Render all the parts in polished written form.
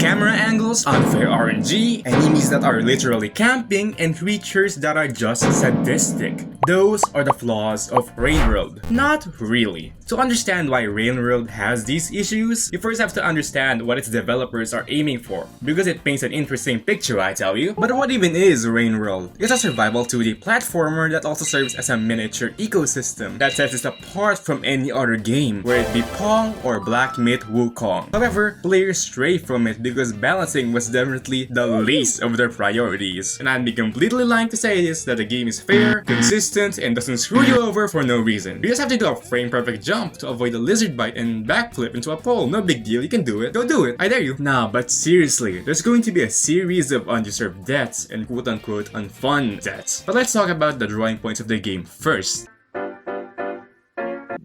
camera angles, unfair RNG, enemies that are literally camping, and creatures that are just sadistic. Those are the flaws of RainWorld. Not really. To understand why RainWorld has these issues, you first have to understand what its developers are aiming for, because it paints an interesting picture, I tell you. But what even is RainWorld? It's a survival 2D platformer that also serves as a miniature ecosystem that sets it apart from any other game, whether it be Pong or Black Myth Wukong. However, players stray from it because balancing was definitely the least of their priorities. And I'd be completely lying to say this, that the game is fair, consistent, and doesn't screw you over for no reason. You just have to do a frame-perfect jump to avoid a lizard bite and backflip into a pole. No big deal, you can do it. Go do it, I dare you. Nah, but seriously, there's going to be a series of undeserved deaths and quote-unquote unfun deaths. But let's talk about the drawing points of the game first.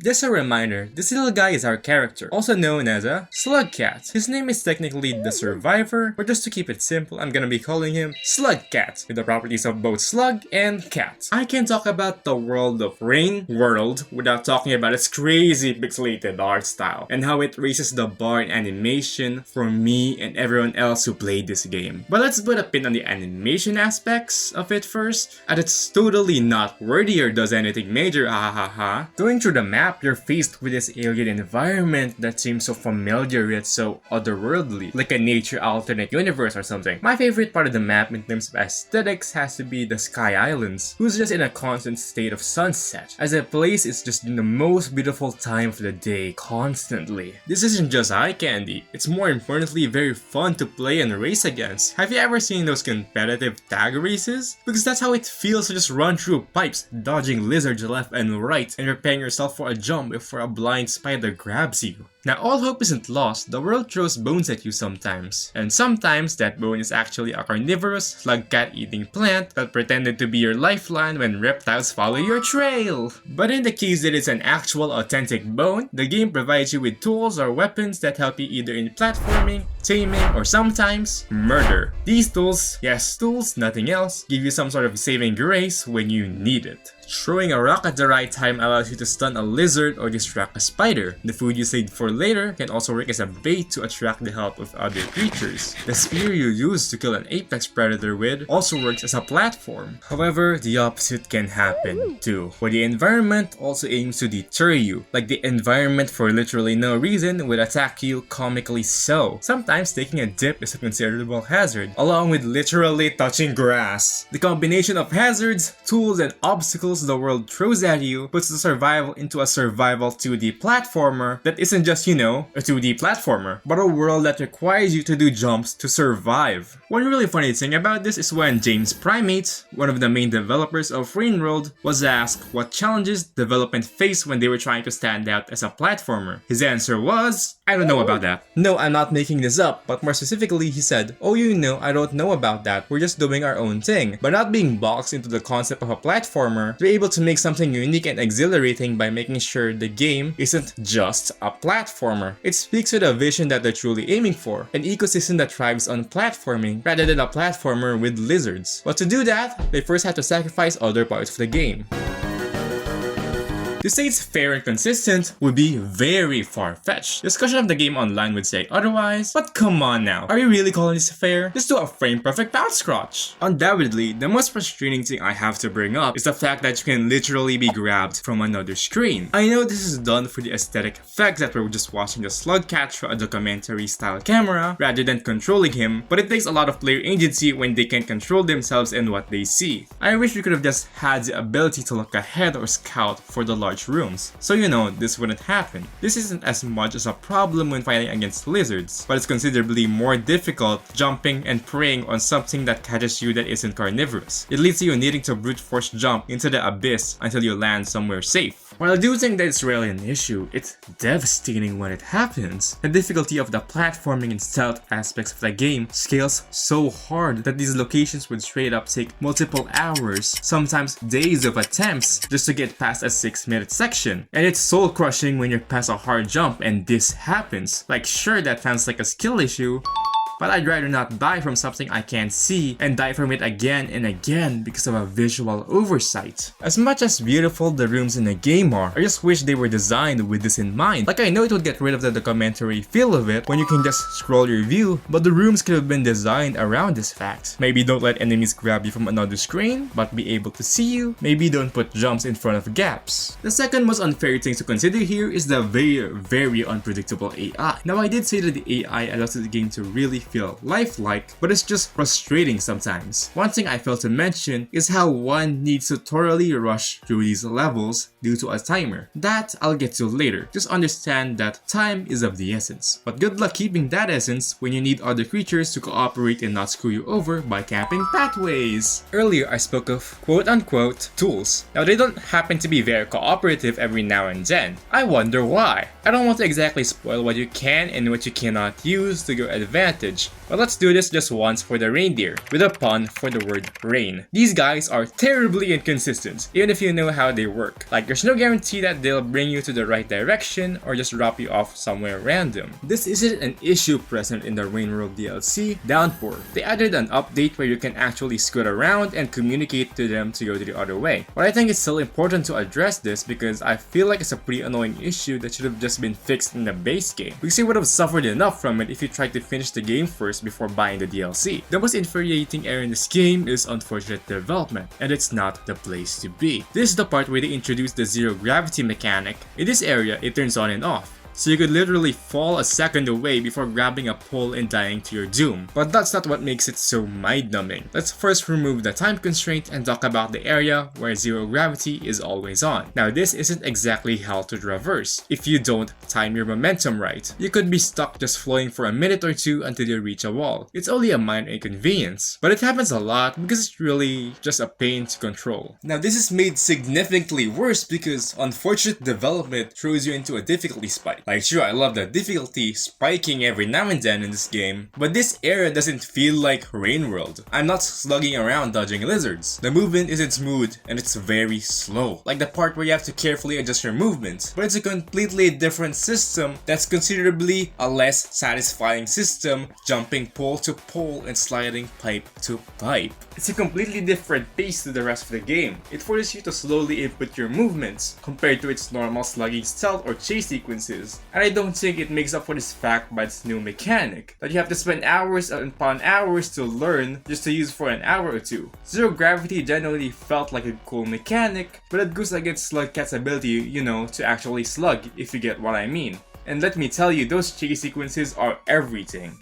Just a reminder, this little guy is our character, also known as a Slugcat. His name is technically the Survivor, but just to keep it simple, I'm gonna be calling him Slugcat, with the properties of both slug and cat. I can talk about the world of RainWorld without talking about its crazy pixelated art style, and how it raises the bar in animation for me and everyone else who played this game. But let's put a pin on the animation aspects of it first, as it's totally not wordy or does anything major, Going through the map, you're faced with this alien environment that seems so familiar yet so otherworldly, like a nature alternate universe or something. My favorite part of the map in terms of aesthetics has to be the Sky Islands, who's just in a constant state of sunset, as a place is just in the most beautiful time of the day constantly. This isn't just eye candy, it's more importantly very fun to play and race against. Have you ever seen those competitive tag races? Because that's how it feels to just run through pipes, dodging lizards left and right, and preparing yourself for a jump before a blind spider grabs you. Now, all hope isn't lost. The world throws bones at you sometimes. And sometimes, that bone is actually a carnivorous, slug-cat-eating plant that pretended to be your lifeline when reptiles follow your trail. But in the case that it's an actual authentic bone, the game provides you with tools or weapons that help you either in platforming, taming, or sometimes murder. These tools, yes, tools, nothing else, give you some sort of saving grace when you need it. Throwing a rock at the right time allows you to stun a lizard or distract a spider. The food you saved for later can also work as a bait to attract the help of other creatures. The spear you use to kill an apex predator with also works as a platform. However, the opposite can happen too, where the environment also aims to deter you. Like the environment for literally no reason would attack you comically so. Sometimes taking a dip is a considerable hazard, along with literally touching grass. The combination of hazards, tools, and obstacles the world throws at you puts the survival into a survival 2D platformer that isn't just, a 2D platformer, but a world that requires you to do jumps to survive. One really funny thing about this is when James Primate, one of the main developers of RainWorld, was asked what challenges development faced when they were trying to stand out as a platformer. His answer was, I don't know about that. No, I'm not making this up, but more specifically he said, I don't know about that, we're just doing our own thing. By not being boxed into the concept of a platformer, they're able to make something unique and exhilarating by making sure the game isn't just a platformer. It speaks to the vision that they're truly aiming for, an ecosystem that thrives on platforming rather than a platformer with lizards. But to do that, they first have to sacrifice other parts of the game. To say it's fair and consistent would be very far-fetched. Discussion of the game online would say otherwise, but come on now, are you really calling this fair? Just do a frame-perfect bounce scratch. Undoubtedly, the most frustrating thing I have to bring up is the fact that you can literally be grabbed from another screen. I know this is done for the aesthetic effect that we're just watching the Slugcat through a documentary-style camera rather than controlling him, but it takes a lot of player agency when they can't control themselves and what they see. I wish we could have just had the ability to look ahead or scout for the large rooms, so this wouldn't happen. This isn't as much as a problem when fighting against lizards, but it's considerably more difficult jumping and preying on something that catches you that isn't carnivorous. It leads to you needing to brute force jump into the abyss until you land somewhere safe. While I do think that it's rarely an issue, it's devastating when it happens. The difficulty of the platforming and stealth aspects of the game scales so hard that these locations would straight up take multiple hours, sometimes days of attempts just to get past a 6-minute section. And it's soul crushing when you're past a hard jump and this happens. Like, sure, that sounds like a skill issue, but I'd rather not die from something I can't see and die from it again and again because of a visual oversight. As much as beautiful the rooms in a game are, I just wish they were designed with this in mind. Like, I know it would get rid of the documentary feel of it when you can just scroll your view, but the rooms could have been designed around this fact. Maybe don't let enemies grab you from another screen, but be able to see you. Maybe don't put jumps in front of gaps. The second most unfair thing to consider here is the very unpredictable AI. Now, I did say that the AI allows the game to really feel lifelike, but it's just frustrating sometimes. One thing I failed to mention is how one needs to thoroughly rush through these levels due to a timer. That I'll get to later. Just understand that time is of the essence. But good luck keeping that essence when you need other creatures to cooperate and not screw you over by camping pathways. Earlier I spoke of quote-unquote tools. Now, they don't happen to be very cooperative every now and then. I wonder why. I don't want to exactly spoil what you can and what you cannot use to your advantage, but let's do this just once for the reindeer, with a pun for the word rain. These guys are terribly inconsistent, even if you know how they work. Like, there's no guarantee that they'll bring you to the right direction or just drop you off somewhere random. This isn't an issue present in the RainWorld DLC, Downpour. They added an update where you can actually scoot around and communicate to them to go to the other way. But I think it's still important to address this because I feel like it's a pretty annoying issue that should have just been fixed in the base game, because you would have suffered enough from it if you tried to finish the game first before buying the DLC. The most infuriating error in this game is unfortunate development, and it's not the place to be. This is the part where they introduce the zero gravity mechanic. In this area, it turns on and off, so you could literally fall a second away before grabbing a pole and dying to your doom. But that's not what makes it so mind-numbing. Let's first remove the time constraint and talk about the area where zero gravity is always on. Now, this isn't exactly hell to traverse if you don't time your momentum right. You could be stuck just floating for a minute or two until you reach a wall. It's only a minor inconvenience, but it happens a lot because it's really just a pain to control. Now, this is made significantly worse because unfortunate development throws you into a difficulty spike. Like, sure, I love the difficulty spiking every now and then in this game, but this area doesn't feel like RainWorld. I'm not slugging around dodging lizards. The movement isn't smooth and it's very slow, like the part where you have to carefully adjust your movement. But it's a completely different system that's considerably a less satisfying system, jumping pole to pole and sliding pipe to pipe. It's a completely different pace to the rest of the game. It forces you to slowly input your movements compared to its normal slugging stealth or chase sequences. And I don't think it makes up for this fact by its new mechanic, that you have to spend hours upon hours to learn just to use for an hour or two. Zero gravity generally felt like a cool mechanic, but it goes against Slugcat's ability, you know, to actually slug, if you get what I mean. And let me tell you, those chase sequences are everything.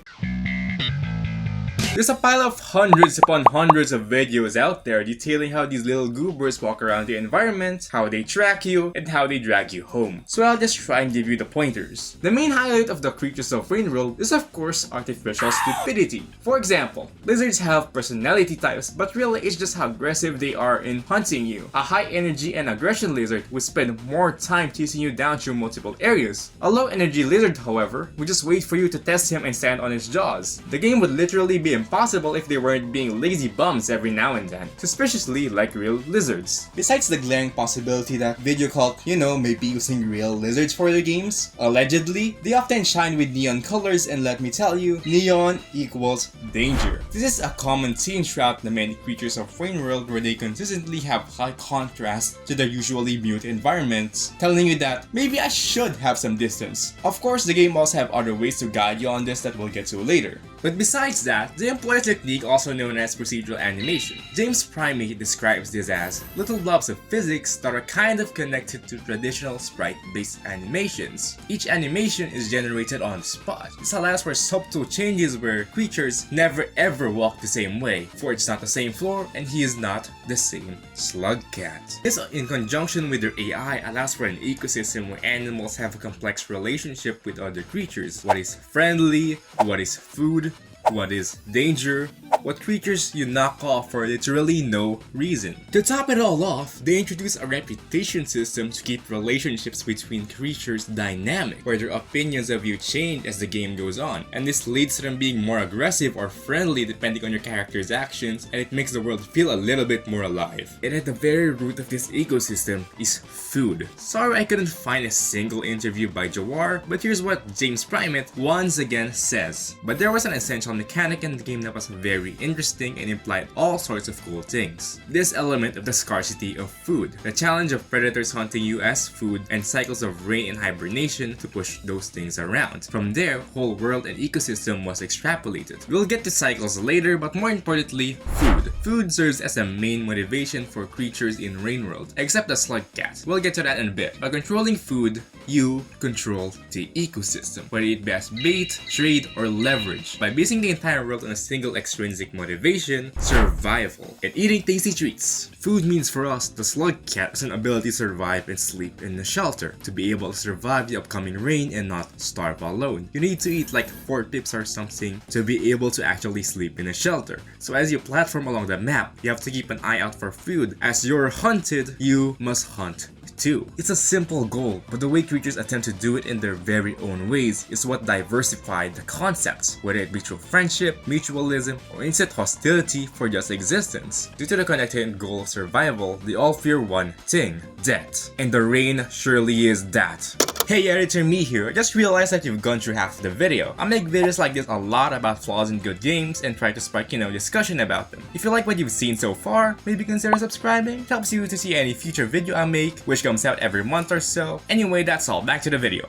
There's a pile of hundreds upon hundreds of videos out there detailing how these little goobers walk around the environment, how they track you, and how they drag you home. So I'll just try and give you the pointers. The main highlight of the creatures of RainWorld is of course artificial stupidity. For example, lizards have personality types, but really it's just how aggressive they are in hunting you. A high energy and aggression lizard would spend more time chasing you down through multiple areas. A low energy lizard, however, would just wait for you to test him and stand on his jaws. The game would literally be impossible if they weren't being lazy bums every now and then, suspiciously like real lizards. Besides the glaring possibility that Video Cult, may be using real lizards for their games, allegedly, they often shine with neon colors, and let me tell you, neon equals danger. This is a common theme throughout the many creatures of RainWorld, where they consistently have high contrast to their usually mute environments, telling you that maybe I should have some distance. Of course, the game also have other ways to guide you on this that we'll get to later. But besides that, they employ a technique also known as procedural animation. James Primate describes this as little blobs of physics that are kind of connected to traditional sprite-based animations. Each animation is generated on the spot. This allows for subtle changes where creatures never ever walk the same way, for it's not the same floor and he is not the same Slugcat. This, in conjunction with their AI, allows for an ecosystem where animals have a complex relationship with other creatures. What is friendly, what is food, what is danger, what creatures you knock off for literally no reason. To top it all off, they introduce a reputation system to keep relationships between creatures dynamic, where their opinions of you change as the game goes on, and this leads to them being more aggressive or friendly depending on your character's actions, and it makes the world feel a little bit more alive. And at the very root of this ecosystem is food. Sorry I couldn't find a single interview by Jawar, but here's what James Primate once again says. But there was an essential mechanic in the game that was very interesting and implied all sorts of cool things. This element of the scarcity of food, the challenge of predators hunting you as food, and cycles of rain and hibernation to push those things around. From there, whole world and ecosystem was extrapolated. We'll get to cycles later, but more importantly, food. Food serves as a main motivation for creatures in RainWorld, except the Slugcat. We'll get to that in a bit. By controlling food, you control the ecosystem, whether it be as bait, trade, or leverage, by basing the entire world on a single extrinsic motivation, survival, and eating tasty treats. Food means for us, the Slugcat has an ability to survive and sleep in the shelter, to be able to survive the upcoming rain and not starve alone. You need to eat like 4 pips or something to be able to actually sleep in a shelter. So as you platform along the map, you have to keep an eye out for food. As you're hunted, you must hunt too. It's a simple goal, but the way creatures attempt to do it in their very own ways is what diversified the concepts, whether it be through friendship, mutualism, or instant hostility for just existence. Due to the connected goal of survival, they all fear one thing: death. And the rain surely is that. Hey editor, me here. I just realized that you've gone through half of the video. I make videos like this a lot about flaws in good games and try to spark, discussion about them. If you like what you've seen so far, maybe consider subscribing. It helps you to see any future video I make, which comes out every month or so. Anyway, that's all. Back to the video.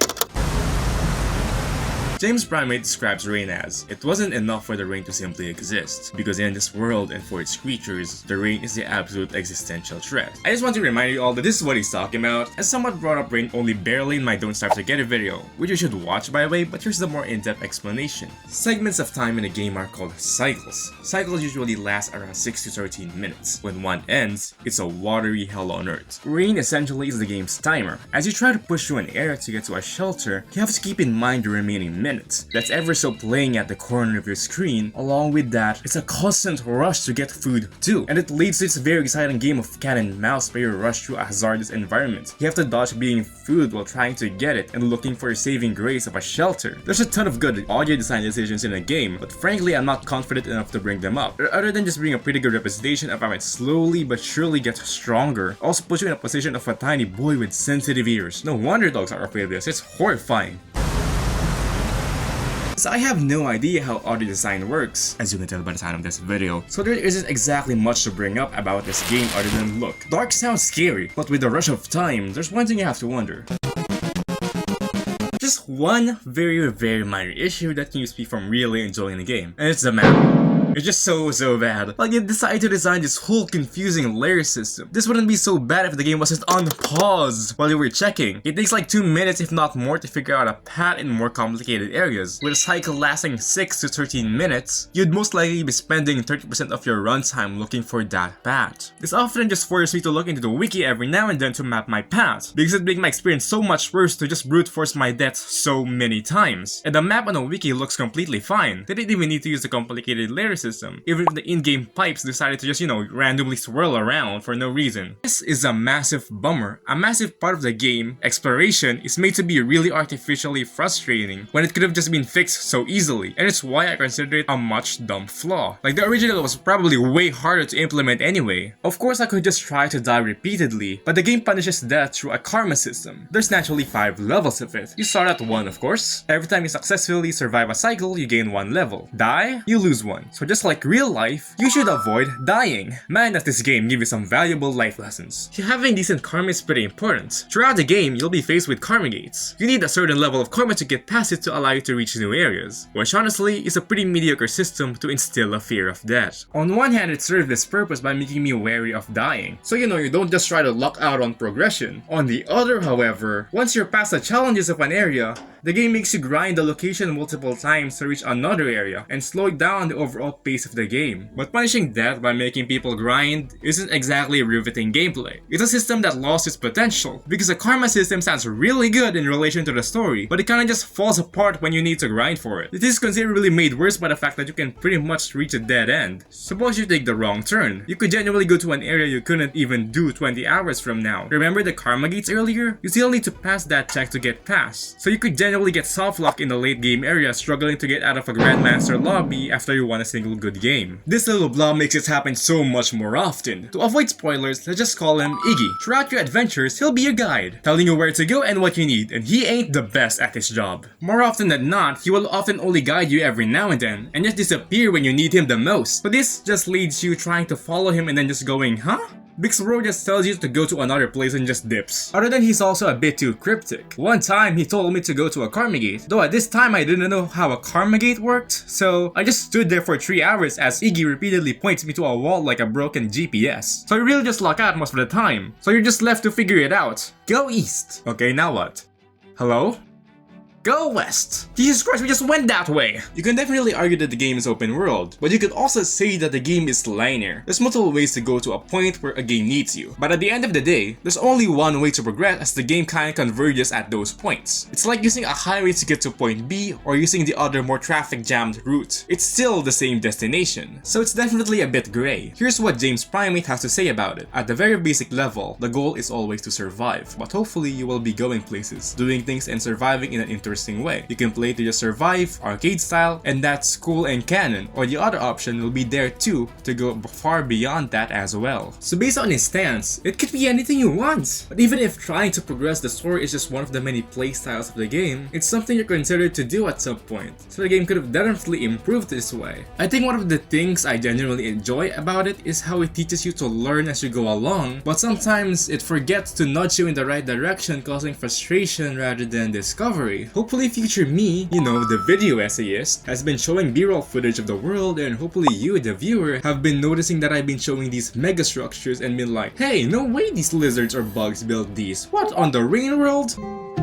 James Primate describes rain as, it wasn't enough for the rain to simply exist, because in this world and for its creatures, the rain is the absolute existential threat. I just want to remind you all that this is what he's talking about, as someone brought up rain only barely in my Don't Starve Together video, which you should watch by the way, but here's the more in-depth explanation. Segments of time in a game are called cycles. Cycles usually last around 6 to 13 minutes. When one ends, it's a watery hell on earth. Rain essentially is the game's timer. As you try to push through an area to get to a shelter, you have to keep in mind the remaining minutes. That's ever so playing at the corner of your screen. Along with that, it's a constant rush to get food too, and it leads to this very exciting game of cat and mouse where you rush through a hazardous environment. You have to dodge being food while trying to get it and looking for the saving grace of a shelter. There's a ton of good audio design decisions in the game, but frankly I'm not confident enough to bring them up, other than just being a pretty good representation of how it slowly but surely gets stronger. Also puts you in a position of a tiny boy with sensitive ears. No wonder dogs are afraid of this, it's horrifying. So I have no idea how audio design works, as you can tell by the time of this video, so there isn't exactly much to bring up about this game other than look. Dark sounds scary, but with the rush of time, there's one thing you have to wonder. Just one very minor issue that keeps me from really enjoying the game, and it's the map. It's just so bad. Like, you decided to design this whole confusing layer system. This wouldn't be so bad if the game was just on pause while you were checking. It takes like 2 minutes if not more to figure out a path in more complicated areas. With a cycle lasting 6 to 13 minutes, you'd most likely be spending 30% of your runtime looking for that path. This often just forces me to look into the wiki every now and then to map my path, because it makes my experience so much worse to just brute force my deaths so many times. And the map on the wiki looks completely fine. They didn't even need to use a complicated layer system, even if the in-game pipes decided to just, randomly swirl around for no reason. This is a massive bummer. A massive part of the game, exploration, is made to be really artificially frustrating when it could have just been fixed so easily, and it's why I consider it a much dumb flaw. Like, the original was probably way harder to implement anyway. Of course I could just try to die repeatedly, but the game punishes death through a karma system. There's naturally 5 levels of it. You start at 1 of course. Every time you successfully survive a cycle, you gain 1 level. Die, you lose 1. So just like real life, you should avoid dying. Man, does this game give you some valuable life lessons. Having decent karma is pretty important. Throughout the game, you'll be faced with karma gates. You need a certain level of karma to get past it to allow you to reach new areas, which honestly is a pretty mediocre system to instill a fear of death. On one hand, it serves this purpose by making me wary of dying, so you don't just try to luck out on progression. On the other, however, once you're past the challenges of an area, the game makes you grind the location multiple times to reach another area and slow down the overall pace of the game. But punishing death by making people grind isn't exactly riveting gameplay. It's a system that lost its potential, because the karma system sounds really good in relation to the story, but it kinda just falls apart when you need to grind for it. It is considerably made worse by the fact that you can pretty much reach a dead end. Suppose you take the wrong turn. You could genuinely go to an area you couldn't even do 20 hours from now. Remember the karma gates earlier? You still need to pass that check to get past. So you could genuinely get soft lock in the late game area, struggling to get out of a Grandmaster lobby after you won a single good game. This little blob makes it happen so much more often. To avoid spoilers, let's just call him Iggy. Throughout your adventures, he'll be your guide, telling you where to go and what you need, and he ain't the best at his job. More often than not, he will often only guide you every now and then, and just disappear when you need him the most. But this just leads you trying to follow him and then just going, huh? Big Bro just tells you to go to another place and just dips. Other than he's also a bit too cryptic. One time he told me to go to a karma gate, though at this time I didn't know how a karma gate worked, so I just stood there for 3 hours as Iggy repeatedly points me to a wall like a broken GPS. So you really just lock out most of the time, so you're just left to figure it out. Go east. Okay, now what? Hello? Go west! Jesus Christ, we just went that way! You can definitely argue that the game is open world, but you could also say that the game is linear. There's multiple ways to go to a point where a game needs you, but at the end of the day, there's only one way to progress as the game kinda converges at those points. It's like using a highway to get to point B or using the other more traffic jammed route. It's still the same destination, so it's definitely a bit gray. Here's what James Primate has to say about it. At the very basic level, the goal is always to survive, but hopefully you will be going places, doing things and surviving in an interesting way. You can play to just survive, arcade style, and that's cool and canon, or the other option will be there too, to go far beyond that as well. So based on his stance, it could be anything you want. But even if trying to progress the story is just one of the many playstyles of the game, it's something you're considered to do at some point. So the game could have definitely improved this way. I think one of the things I genuinely enjoy about it is how it teaches you to learn as you go along, but sometimes it forgets to nudge you in the right direction, causing frustration rather than discovery. Hopefully future me, you know, the video essayist, has been showing b-roll footage of the world, and hopefully you, the viewer, have been noticing that I've been showing these mega structures and been like, hey, no way these lizards or bugs built these. What, on the RainWorld?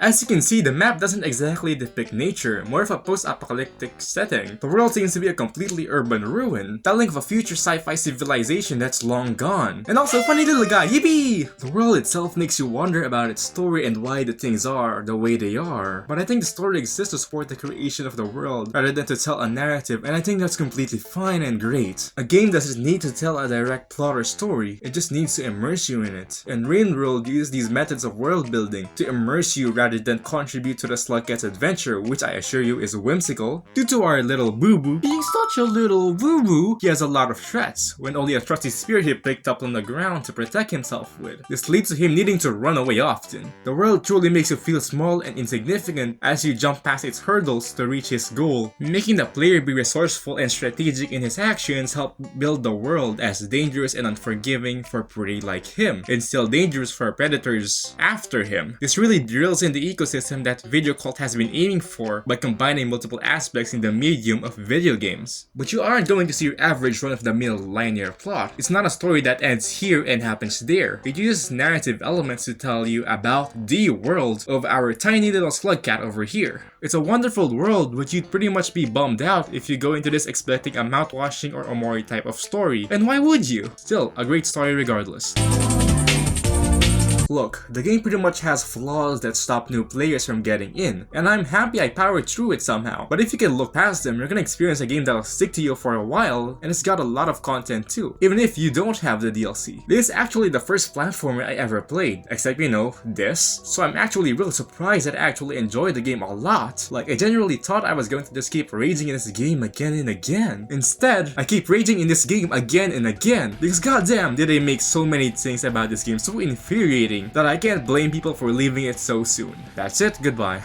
As you can see, the map doesn't exactly depict nature, more of a post-apocalyptic setting. The world seems to be a completely urban ruin, telling of a future sci-fi civilization that's long gone. And also, funny little guy, yippee! The world itself makes you wonder about its story and why the things are the way they are. But I think the story exists to support the creation of the world, rather than to tell a narrative, and I think that's completely fine and great. A game doesn't need to tell a direct plot or story, it just needs to immerse you in it. And RainWorld uses these methods of world building to immerse you rather than contribute to the Slugcat's adventure, which I assure you is whimsical. Due to our little boo-boo being such a little boo-boo, he has a lot of threats, when only a trusty spear he picked up on the ground to protect himself with. This leads to him needing to run away often. The world truly makes you feel small and insignificant as you jump past its hurdles to reach his goal. Making the player be resourceful and strategic in his actions help build the world as dangerous and unforgiving for prey like him, and still dangerous for predators after him. This really drills in the ecosystem that Video Cult has been aiming for by combining multiple aspects in the medium of video games. But you aren't going to see your average run-of-the-mill linear plot. It's not a story that ends here and happens there. It uses narrative elements to tell you about the world of our tiny little Slugcat over here. It's a wonderful world, but you'd pretty much be bummed out if you go into this expecting a mouthwashing or Omori type of story. And why would you? Still, a great story regardless. Look, the game pretty much has flaws that stop new players from getting in, and I'm happy I powered through it somehow. But if you can look past them, you're gonna experience a game that'll stick to you for a while, and it's got a lot of content too, even if you don't have the DLC. This is actually the first platformer I ever played, except you know, this. So I'm actually really surprised that I actually enjoyed the game a lot. Like, I genuinely thought I was going to just keep raging in this game again and again. Instead, I keep raging in this game again and again, because goddamn did they make so many things about this game so infuriating that I can't blame people for leaving it so soon. That's it, goodbye.